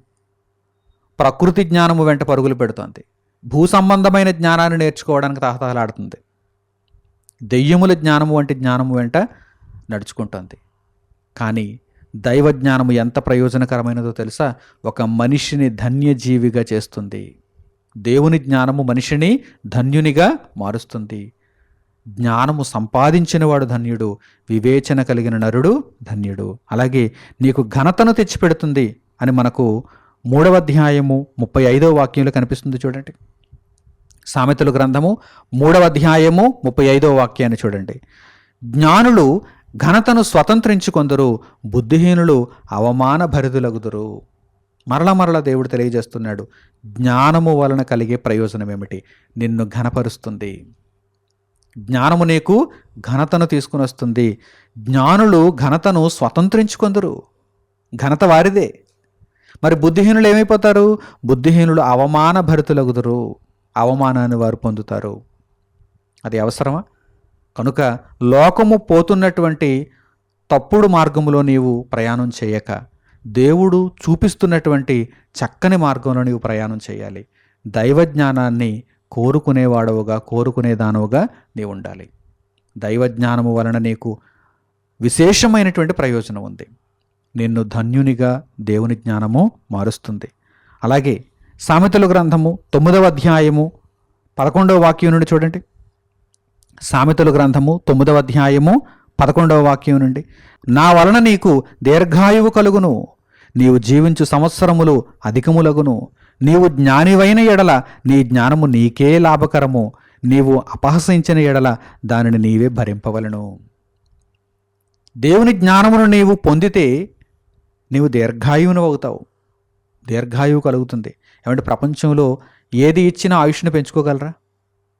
ప్రకృతి జ్ఞానము వెంట పరుగులు పెడుతోంది, భూ సంబంధమైన జ్ఞానాన్ని నేర్చుకోవడానికి తహతహలాడుతుంది, దెయ్యముల జ్ఞానము వంటి జ్ఞానము వెంట నడుచుకుంటుంది. కానీ దైవ జ్ఞానము ఎంత ప్రయోజనకరమైనదో తెలుసా? ఒక మనిషిని ధన్యజీవిగా చేస్తుంది. దేవుని జ్ఞానము మనిషిని ధన్యునిగా మారుస్తుంది. జ్ఞానము సంపాదించినవాడు ధన్యుడు, వివేచన కలిగిన నరుడు ధన్యుడు. అలాగే నీకు ఘనతను తెచ్చిపెడుతుంది అని మనకు 3వ అధ్యాయము 35వ వాక్యంలో కనిపిస్తుంది. చూడండి, సామెతల గ్రంథము 3వ అధ్యాయము 35వ వాక్యాన్ని చూడండి. జ్ఞానులు ఘనతను స్వతంత్రించుకొందరు, బుద్ధిహీనులు అవమాన భరితులగుదురు. మరల దేవుడు తెలియజేస్తున్నాడు, జ్ఞానము వలన కలిగే ప్రయోజనం ఏమిటి? నిన్ను ఘనపరుస్తుంది. జ్ఞానము నీకు ఘనతను తీసుకుని వస్తుంది. జ్ఞానులు ఘనతను స్వతంత్రించుకొందరు, ఘనత వారిదే. మరి బుద్ధిహీనులు ఏమైపోతారు? బుద్ధిహీనులు అవమాన భరితులగుదురు, అవమానాన్ని వారు పొందుతారు. అది అవసరమా? కనుక లోకము పోతున్నటువంటి తప్పుడు మార్గంలో నీవు ప్రయాణం చేయక, దేవుడు చూపిస్తున్నటువంటి చక్కని మార్గంలో నీవు ప్రయాణం చేయాలి. దైవ జ్ఞానాన్ని కోరుకునేవాడవుగా, కోరుకునేదానవుగా నీవు ఉండాలి. దైవ జ్ఞానము వలన నీకు విశేషమైనటువంటి ప్రయోజనం ఉంది. నిన్ను ధన్యునిగా దేవుని జ్ఞానము మారుస్తుంది. అలాగే సామెతల గ్రంథము 9వ అధ్యాయము 11వ వాక్యం నుండి చూడండి. సామెతల గ్రంథము 9వ అధ్యాయము 11వ వాక్యం నుండి. నా వలన నీకు దీర్ఘాయువు కలుగును, నీవు జీవించు సంవత్సరములు అధికములగును. నీవు జ్ఞానివైన ఎడల నీ జ్ఞానము నీకే లాభకరము, నీవు అపహసించిన ఎడల దానిని నీవే భరింపవలను. దేవుని జ్ఞానమును నీవు పొందితే నీవు దీర్ఘాయువును అవుతావు, దీర్ఘాయువు కలుగుతుంది. ఏమంటే ప్రపంచంలో ఏది ఇచ్చినా ఆయుష్ను పెంచుకోగలరా?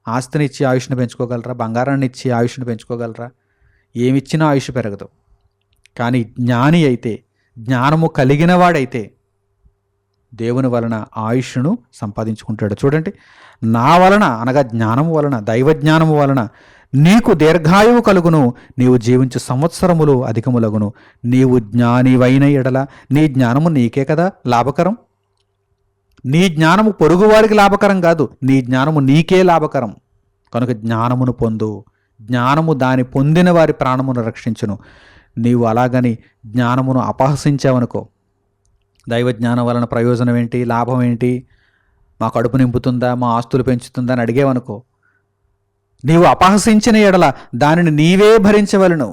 ఆస్తిని ఇచ్చి ఆయుష్ను పెంచుకోగలరా? బంగారాన్ని ఇచ్చి ఆయుష్ను పెంచుకోగలరా? ఏమిచ్చినా ఆయుష్ పెరగదు. కానీ జ్ఞాని అయితే, జ్ఞానము కలిగిన వాడైతే దేవుని వలన ఆయుష్ను సంపాదించుకుంటాడు. చూడండి, నా వలన అనగా జ్ఞానము వలన, దైవ జ్ఞానము వలన నీకు దీర్ఘాయువు కలుగును, నీవు జీవించు సంవత్సరములు అధికములగును. నీవు జ్ఞానివైన ఎడల నీ జ్ఞానము నీకే కదా లాభకరం. నీ జ్ఞానము పొరుగువారికి లాభకరం కాదు, నీ జ్ఞానము నీకే లాభకరం. కనుక జ్ఞానమును పొందు. జ్ఞానము దాని పొందిన వారి ప్రాణమును రక్షించును. నీవు అలాగని జ్ఞానమును అపహసించావనుకో, దైవ జ్ఞానం వలన ప్రయోజనం ఏంటి, లాభం ఏంటి, మా కడుపు నింపుతుందా, మా ఆస్తులు పెంచుతుందా అని అడిగేవనుకో, నీవు అపహసించిన ఎడల దానిని నీవే భరించవలను.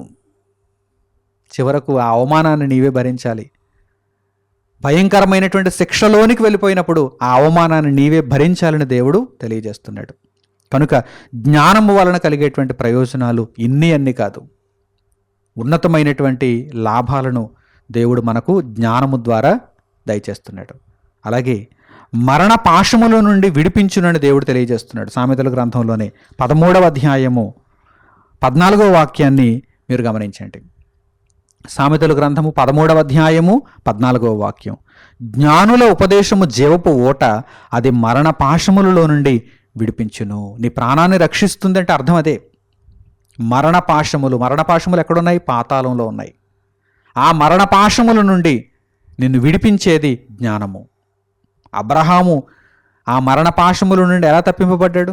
చివరకు ఆ అవమానాన్ని నీవే భరించాలి. భయంకరమైనటువంటి శిక్షలోనికి వెళ్ళిపోయినప్పుడు ఆ అవమానాన్ని నీవే భరించాలని దేవుడు తెలియజేస్తున్నాడు. కనుక జ్ఞానము వలన కలిగేటువంటి ప్రయోజనాలు అన్ని కాదు, ఉన్నతమైనటువంటి లాభాలను దేవుడు మనకు జ్ఞానము ద్వారా దయచేస్తున్నాడు. అలాగే మరణ పాశముల నుండి విడిపించునని దేవుడు తెలియజేస్తున్నాడు. సామెతల గ్రంథంలోనే 13వ అధ్యాయము 14వ వాక్యాన్ని మీరు గమనించండి. సామెతల గ్రంథము 13వ అధ్యాయము 14వ వాక్యం. జ్ఞానుల ఉపదేశము జీవపు ఓట, అది మరణ పాశములలో నుండి విడిపించును. నీ ప్రాణాన్ని రక్షిస్తుందంటే అర్థం అదే. మరణపాశములు ఎక్కడున్నాయి? పాతాళంలో ఉన్నాయి. ఆ మరణపాశముల నుండి నిన్ను విడిపించేది జ్ఞానము. అబ్రహాము ఆ మరణపాశముల నుండి ఎలా తప్పింపబడ్డాడు?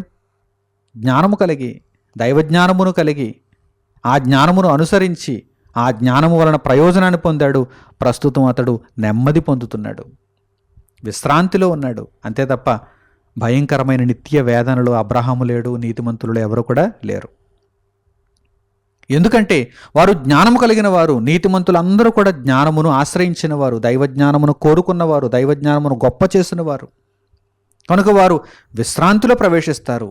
జ్ఞానము కలిగి, దైవజ్ఞానమును కలిగి, ఆ జ్ఞానమును అనుసరించి, ఆ జ్ఞానము వలన ప్రయోజనాన్ని పొందాడు. ప్రస్తుతం అతడు నెమ్మది పొందుతున్నాడు, విశ్రాంతిలో ఉన్నాడు. అంతే తప్ప భయంకరమైన నిత్య వేదనలో అబ్రహాము లేడు, నీతిమంతులు ఎవరు కూడా లేరు. ఎందుకంటే వారు జ్ఞానము కలిగిన వారు. నీతిమంతులందరూ కూడా జ్ఞానమును ఆశ్రయించిన వారు, దైవజ్ఞానమును కోరుకున్నవారు, దైవజ్ఞానమును గొప్ప చేసిన వారు. కనుక వారు విశ్రాంతిలో ప్రవేశిస్తారు,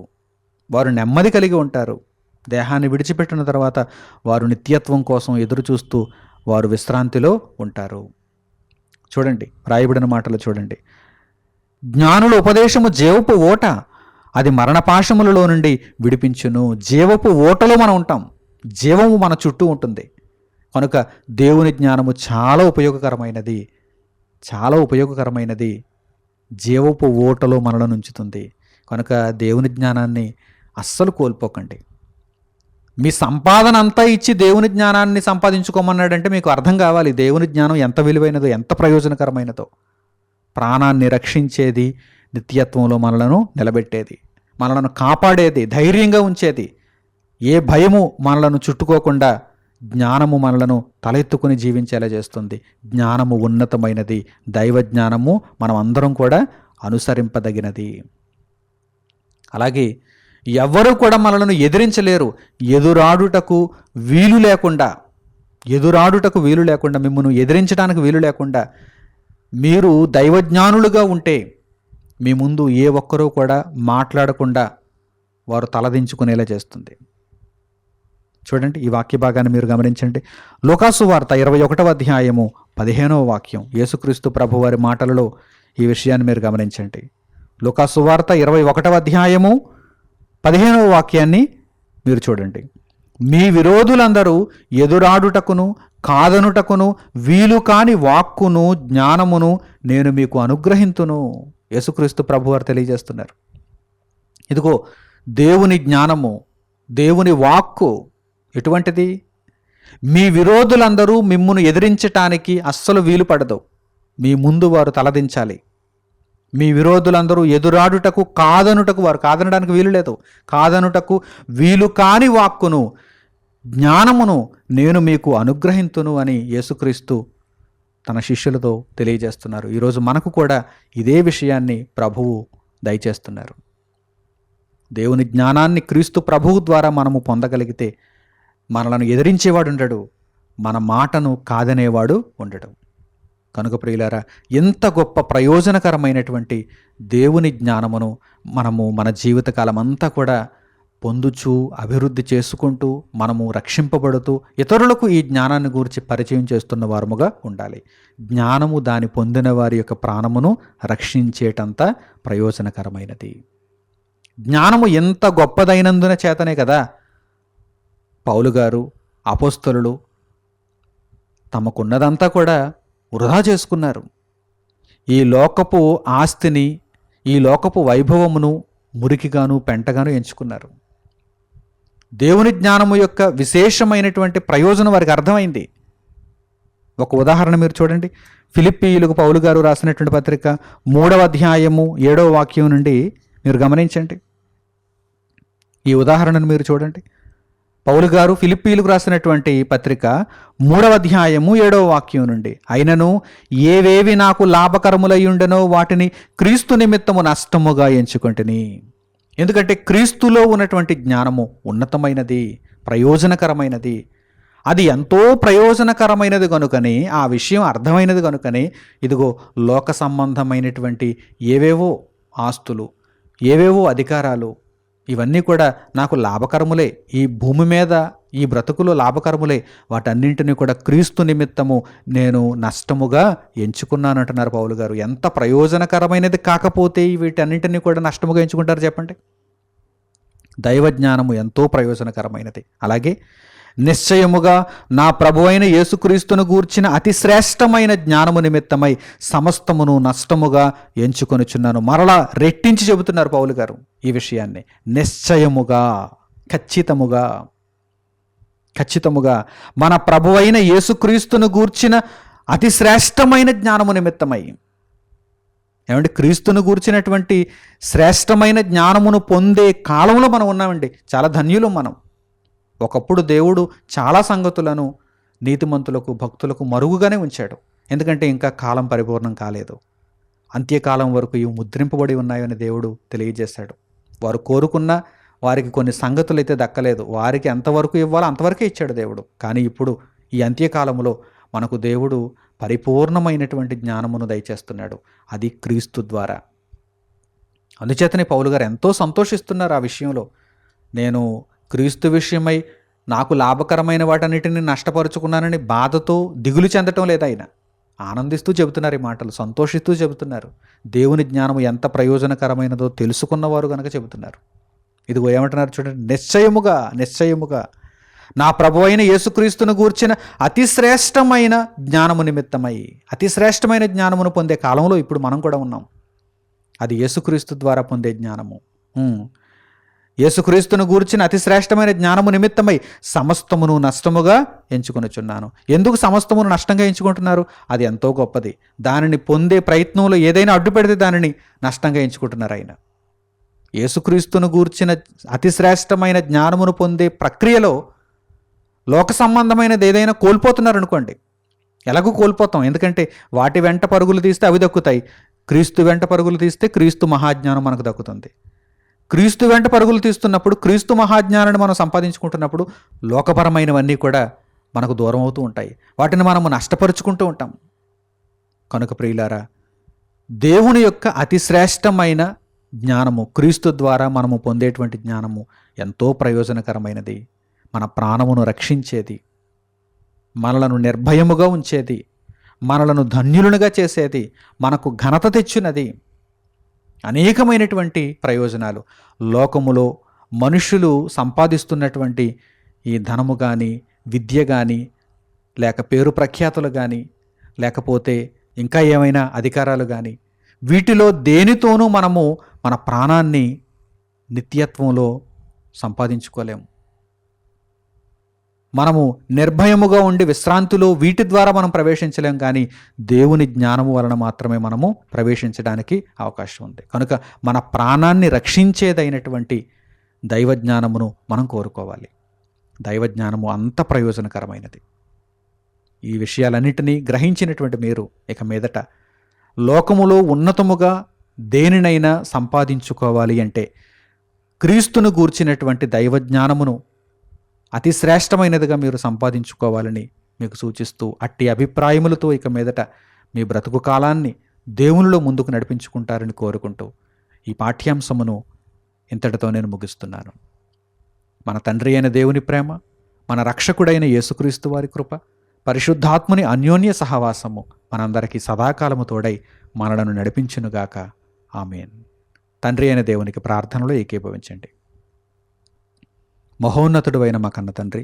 వారు నెమ్మది కలిగి ఉంటారు. దేహాన్ని విడిచిపెట్టిన తర్వాత వారు నిత్యత్వం కోసం ఎదురు చూస్తూ వారు విశ్రాంతిలో ఉంటారు. చూడండి, రాయబడిన మాటలు చూడండి. జ్ఞానుల ఉపదేశము జీవపు ఓట, అది మరణపాశములలో నుండి విడిపించును. జీవపు ఓటలో మనం ఉంటాం, జీవము మన చుట్టూ ఉంటుంది. కనుక దేవుని జ్ఞానము చాలా ఉపయోగకరమైనది. జీవపు ఓటలో మనలను ఉంచుతుంది. కనుక దేవుని జ్ఞానాన్ని అస్సలు కోల్పోకండి. మీ సంపాదన అంతా ఇచ్చి దేవుని జ్ఞానాన్ని సంపాదించుకోమన్నాడంటే మీకు అర్థం కావాలి దేవుని జ్ఞానం ఎంత విలువైనదో, ఎంత ప్రయోజనకరమైనదో. ప్రాణాన్ని రక్షించేది, నిత్యత్వంలో మనలను నిలబెట్టేది, మనలను కాపాడేది, ధైర్యంగా ఉంచేది. ఏ భయము మనలను చుట్టుకోకుండా జ్ఞానము మనలను తలెత్తుకుని జీవించేలా చేస్తుంది. జ్ఞానము ఉన్నతమైనది, దైవ జ్ఞానము మనం అందరం కూడా అనుసరింపదగినది. అలాగే ఎవ్వరూ కూడా మనలను ఎదిరించలేరు. ఎదురాడుటకు వీలు లేకుండా, మిమ్మల్ని ఎదిరించడానికి వీలు లేకుండా మీరు దైవజ్ఞానులుగా ఉంటే మీ ముందు ఏ ఒక్కరూ కూడా మాట్లాడకుండా వారు తలదించుకునేలా చేస్తుంది. చూడండి, ఈ వాక్య భాగాన్ని మీరు గమనించండి. లూకాసు వార్త 21వ అధ్యాయము 15వ వాక్యం, యేసుక్రీస్తు ప్రభువారి మాటలలో ఈ విషయాన్ని మీరు గమనించండి. లూకాసు వార్త 21వ అధ్యాయము 15వ వాక్యాన్ని మీరు చూడండి. మీ విరోధులందరూ ఎదురాడుటకును కాదనుటకును వీలు కాని వాక్కును జ్ఞానమును నేను మీకు అనుగ్రహింతును. యేసుక్రీస్తు ప్రభువారు తెలియజేస్తున్నారు. ఇదిగో దేవుని జ్ఞానము, దేవుని వాక్కు ఎటువంటిది? మీ విరోధులందరూ మిమ్మును ఎదిరించటానికి అస్సలు వీలు పడదు. మీ ముందు వారు తలదించాలి. మీ విరోధులందరూ ఎదురాడుటకు కాదనుటకు, వారు కాదనడానికి వీలు లేదు, కాదనుటకు వీలు కాని వాక్కును జ్ఞానమును నేను మీకు అనుగ్రహింతును అని యేసుక్రీస్తు తన శిష్యులతో తెలియజేస్తున్నారు. ఈరోజు మనకు కూడా ఇదే విషయాన్ని ప్రభువు దయచేస్తున్నారు. దేవుని జ్ఞానాన్ని క్రీస్తు ప్రభువు ద్వారా మనము పొందగలిగితే మనలను ఎదిరించేవాడు ఉండడు, మన మాటను కాదనేవాడు ఉండడు. కనుక ప్రియులారా, ఎంత గొప్ప ప్రయోజనకరమైనటువంటి దేవుని జ్ఞానమును మనము మన జీవితకాలం అంతా కూడా పొందుచూ అభివృద్ధి చేసుకుంటూ మనము రక్షింపబడుతూ ఇతరులకు ఈ జ్ఞానాన్ని గురించి పరిచయం చేస్తున్న వారముగా ఉండాలి. జ్ఞానము దాని పొందిన వారి యొక్క ప్రాణమును రక్షించేటంత ప్రయోజనకరమైనది. జ్ఞానము ఎంత గొప్పదైనందున చేతనే కదా పౌలు గారు, అపోస్తలులు తమకున్నదంతా కూడా వృధా చేసుకున్నారు. ఈ లోకపు ఆస్తిని, ఈ లోకపు వైభవమును మురికిగాను పెంటగాను ఎంచుకున్నారు. దేవుని జ్ఞానము యొక్క విశేషమైనటువంటి ప్రయోజనం వారికి అర్థమైంది. ఒక ఉదాహరణ మీరు చూడండి. ఫిలిప్పీయులకు పౌలు గారు రాసినటువంటి పత్రిక 3వ అధ్యాయము 7వ వాక్యం నుండి మీరు గమనించండి. ఈ ఉదాహరణను మీరు చూడండి. పౌలు గారు ఫిలిప్పీయులకు రాసినటువంటి పత్రిక 3వ అధ్యాయము 7వ వాక్యం నుండి, అయినను ఏవేవి నాకు లాభకరములయ్యుండెనో వాటిని క్రీస్తు నిమిత్తము నష్టముగా ఎంచుకొంటిని. ఎందుకంటే క్రీస్తులో ఉన్నటువంటి జ్ఞానము ఉన్నతమైనది, ప్రయోజనకరమైనది. అది ఎంతో ప్రయోజనకరమైనది కనుకనే, ఆ విషయం అర్థమైనది కనుకనే ఇదిగో లోక సంబంధమైనటువంటి ఏవేవో ఆస్తులు, ఏవేవో అధికారాలు, ఇవన్నీ కూడా నాకు లాభకరములే, ఈ భూమి మీద ఈ బ్రతుకులో లాభకరములే, వాటన్నింటినీ కూడా క్రీస్తు నిమిత్తము నేను నష్టముగా ఎంచుకున్నానంటున్నారు పౌలు గారు. ఎంత ప్రయోజనకరమైనది కాకపోతే వీటన్నింటినీ కూడా నష్టముగా ఎంచుకుంటారు చెప్పండి. దైవజ్ఞానము ఎంతో ప్రయోజనకరమైనది. అలాగే నిశ్చయముగా నా ప్రభువైన యేసుక్రీస్తును గూర్చిన అతి శ్రేష్టమైన జ్ఞానము నిమిత్తమై సమస్తమును నష్టముగా ఎంచుకొనుచున్నాను. మరలా రెట్టించి చెబుతున్నారు పౌలు గారు ఈ విషయాన్ని. నిశ్చయముగా, ఖచ్చితముగా. ఖచ్చితముగా మన ప్రభువైన యేసుక్రీస్తును గూర్చిన అతి శ్రేష్టమైన జ్ఞానము నిమిత్తమై, ఏమంటే క్రీస్తును గూర్చినటువంటి శ్రేష్టమైన జ్ఞానమును పొందే కాలంలో మనం ఉన్నామండి. చాలా ధన్యులు మనం. ఒకప్పుడు దేవుడు చాలా సంగతులను నీతిమంతులకు, భక్తులకు మరుగుగానే ఉంచాడు. ఎందుకంటే ఇంకా కాలం పరిపూర్ణం కాలేదు. అంత్యకాలం వరకు ఇవి ముద్రింపబడి ఉన్నాయని దేవుడు తెలియజేశాడు. వారు కోరుకున్న వారికి కొన్ని సంగతులు అయితే దక్కలేదు. వారికి ఎంతవరకు ఇవ్వాలో అంతవరకే ఇచ్చాడు దేవుడు. కానీ ఇప్పుడు ఈ అంత్యకాలంలో మనకు దేవుడు పరిపూర్ణమైనటువంటి జ్ఞానమును దయచేస్తున్నాడు. అది క్రీస్తు ద్వారా. అందుచేతనే పౌలు గారు ఎంతో సంతోషిస్తున్నారు ఆ విషయంలో. నేను క్రీస్తు విషయమై నాకు లాభకరమైన వాటన్నిటిని నష్టపరుచుకున్నానని బాధతో దిగులు చెందటం లేదు. ఆయన ఆనందిస్తూ చెబుతున్నారు ఈ మాటలు, సంతోషిస్తూ చెబుతున్నారు. దేవుని జ్ఞానము ఎంత ప్రయోజనకరమైనదో తెలుసుకున్నవారు కనుక చెబుతున్నారు. ఇదిగో ఏమంటున్నారు చూడండి, నిశ్చయముగా నా ప్రభువైన యేసుక్రీస్తును గూర్చిన అతి శ్రేష్టమైన జ్ఞానము నిమిత్తమై, అతి శ్రేష్టమైన జ్ఞానమును పొందే కాలంలో ఇప్పుడు మనం కూడా ఉన్నాం. అది యేసుక్రీస్తు ద్వారా పొందే జ్ఞానము. యేసుక్రీస్తును గూర్చిన అతి శ్రేష్టమైన జ్ఞానము నిమిత్తమై సమస్తమును నష్టముగా ఎంచుకొనుచున్నాను. ఎందుకు సమస్తమును నష్టంగా ఎంచుకుంటున్నారు? అది ఎంతో గొప్పది. దానిని పొందే ప్రయత్నంలో ఏదైనా అడ్డు పెడితే దానిని నష్టంగా ఎంచుకుంటున్నారు ఆయన. యేసుక్రీస్తును గూర్చిన అతి శ్రేష్టమైన జ్ఞానమును పొందే ప్రక్రియలో లోక సంబంధమైనది ఏదైనా కోల్పోతున్నారు అనుకోండి. ఎలాగూ కోల్పోతాం, ఎందుకంటే వాటి వెంట పరుగులు తీస్తే అవి దక్కుతాయి. క్రీస్తు వెంట పరుగులు తీస్తే క్రీస్తు మహాజ్ఞానం మనకు దక్కుతుంది. క్రీస్తు వెంట పరుగులు తీస్తున్నప్పుడు, క్రీస్తు మహాజ్ఞానాన్ని మనం సంపాదించుకుంటున్నప్పుడు లోకపరమైనవన్నీ కూడా మనకు దూరం అవుతూ ఉంటాయి. వాటిని మనము నష్టపరుచుకుంటూ ఉంటాం. కనుక ప్రియులారా, దేవుని యొక్క అతి శ్రేష్టమైన జ్ఞానము, క్రీస్తు ద్వారా మనము పొందేటువంటి జ్ఞానము ఎంతో ప్రయోజనకరమైనది. మన ప్రాణమును రక్షించేది, మనలను నిర్భయముగా ఉంచేది, మనలను ధన్యులునిగా చేసేది, మనకు ఘనత తెచ్చినది. అనేకమైనటువంటి ప్రయోజనాలు లోకములో మనుషులు సంపాదిస్తున్నటువంటి ఈ ధనము కానీ, విద్య కానీ, లేక పేరు ప్రఖ్యాతులు కానీ, లేకపోతే ఇంకా ఏమైనా అధికారాలు కానీ, వీటిలో దేనితోనూ మనము మన ప్రాణాన్ని నిత్యత్వంలో సంపాదించుకోలేము. మనము నిర్భయముగా ఉండి విశ్రాంతిలో వీటి ద్వారా మనం ప్రవేశించలేం. కానీ దేవుని జ్ఞానము వలన మాత్రమే మనము ప్రవేశించడానికి అవకాశం ఉంది. కనుక మన ప్రాణాన్ని రక్షించేదైనటువంటి దైవజ్ఞానమును మనం కోరుకోవాలి. దైవజ్ఞానము అంత ప్రయోజనకరమైనది. ఈ విషయాలన్నిటినీ గ్రహించినటువంటి మీరు ఇక మీదట లోకములో ఉన్నతముగా దేనినైనా సంపాదించుకోవాలి అంటే క్రీస్తును గూర్చినటువంటి దైవజ్ఞానమును అతి శ్రేష్టమైనదిగా మీరు సంపాదించుకోవాలని మీకు సూచిస్తూ, అట్టి అభిప్రాయములతో ఇక మీదట మీ బ్రతుకు కాలాన్ని దేవునిలో ముందుకు నడిపించుకుంటారని కోరుకుంటూ ఈ పాఠ్యాంశమును ఇంతటితో నేను ముగిస్తున్నాను. మన తండ్రి అయిన దేవుని ప్రేమ, మన రక్షకుడైన యేసుక్రీస్తు వారి కృప, పరిశుద్ధాత్ముని అన్యోన్య సహవాసము మనందరికీ సదాకాలము తోడై మనలను నడిపించునుగాక. ఆమేన్. తండ్రి అయిన దేవునికి ప్రార్థనలో ఏకీభవించండి. మహోన్నతుడు అయిన మా కన్న తండ్రి,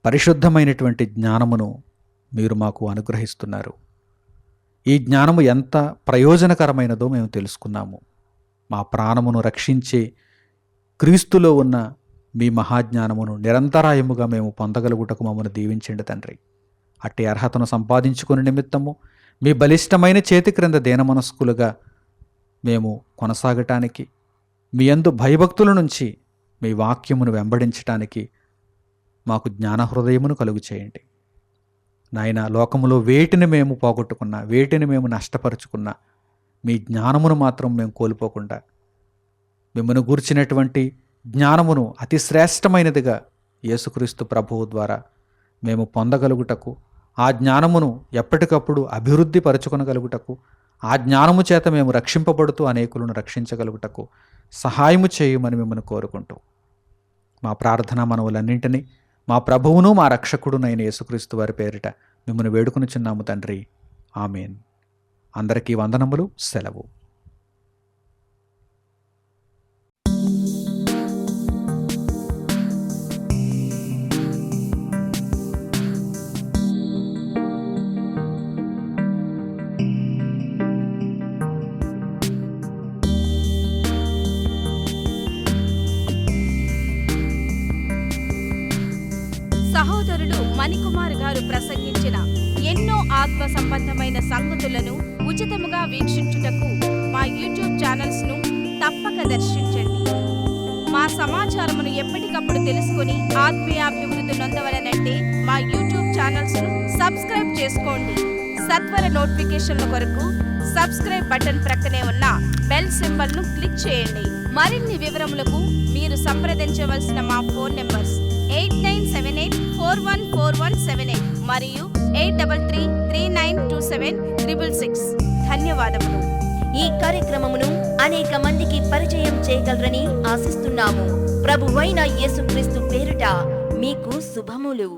పరిశుద్ధమైనటువంటి జ్ఞానమును మీరు మాకు అనుగ్రహిస్తున్నారు. ఈ జ్ఞానము ఎంత ప్రయోజనకరమైనదో మేము తెలుసుకున్నాము. మా ప్రాణమును రక్షించే క్రీస్తులో ఉన్న మీ మహాజ్ఞానమును నిరంతరాయముగా మేము పొందగలుగుటకు మమ్మల్ని దీవించండి తండ్రి. అట్టి అర్హతను సంపాదించుకునే నిమిత్తము మీ బలిష్టమైన చేతి క్రింద దీనమనస్కులుగా మేము కొనసాగటానికి, మీ యందు భయభక్తుల నుంచి మీ వాక్యమును వెంబడించటానికి మాకు జ్ఞాన హృదయమును కలుగు చేయండి. నాయన, లోకములో వేటిని మేము పోగొట్టుకున్నా, వేటిని మేము నష్టపరుచుకున్నా, మీ జ్ఞానమును మాత్రం మేము కోల్పోకుండా మిమ్మల్ని గూర్చినటువంటి జ్ఞానమును అతి శ్రేష్టమైనదిగా యేసుక్రీస్తు ప్రభువు ద్వారా మేము పొందగలుగుటకు, ఆ జ్ఞానమును ఎప్పటికప్పుడు అభివృద్ధి పరచుకొనగలుగుటకు, ఆ జ్ఞానము చేత మేము రక్షింపబడుతూ అనేకులను రక్షించగలుగుటకు సహాయము చేయమని మిమ్మల్ని కోరుకుంటూ మా ప్రార్థనా మనవులన్నింటినీ మా ప్రభువును మా రక్షకుడునైన యేసుక్రీస్తు వారి పేరిట మిమ్మల్ని వేడుకొనుచున్నాము తండ్రి. ఆమేన్. అందరికీ వందనములు. సెలవు. సహోదరులు మణికుమార్ గారు ప్రసంగించిన ఎన్నో ఆత్మ సంబంధమైన సంగతులను ఉచితముగా వీక్షించుటకు మా యూట్యూబ్ ఛానల్స్ ను తప్పక దర్శించండి. మా సమాచారమును ఎప్పటికప్పుడు తెలుసుకుని ఆత్మీయాభివృద్ధి నొందవలనంటే మా యూట్యూబ్ ఛానల్స్ ను సబ్స్క్రైబ్ చేసుకోండి. సత్వర నోటిఫికేషన్ల కొరకు సబ్స్క్రైబ్ బటన్ ప్రక్కనే ఉన్న బెల్ సింబల్ ను క్లిక్ చేయండి. మరిన్ని వివరములకు మీరు సంప్రదించవలసిన మా ఫోన్ నెంబర్స్ 8978414178 మరియు 8333927666. ధన్యవాదములు. ఈ కార్యక్రమమును అనేక మందికి పరిచయం చేయగలరని ఆశిస్తున్నాము. ప్రభువైన యేసుక్రీస్తు పేరిట మీకు శుభములు.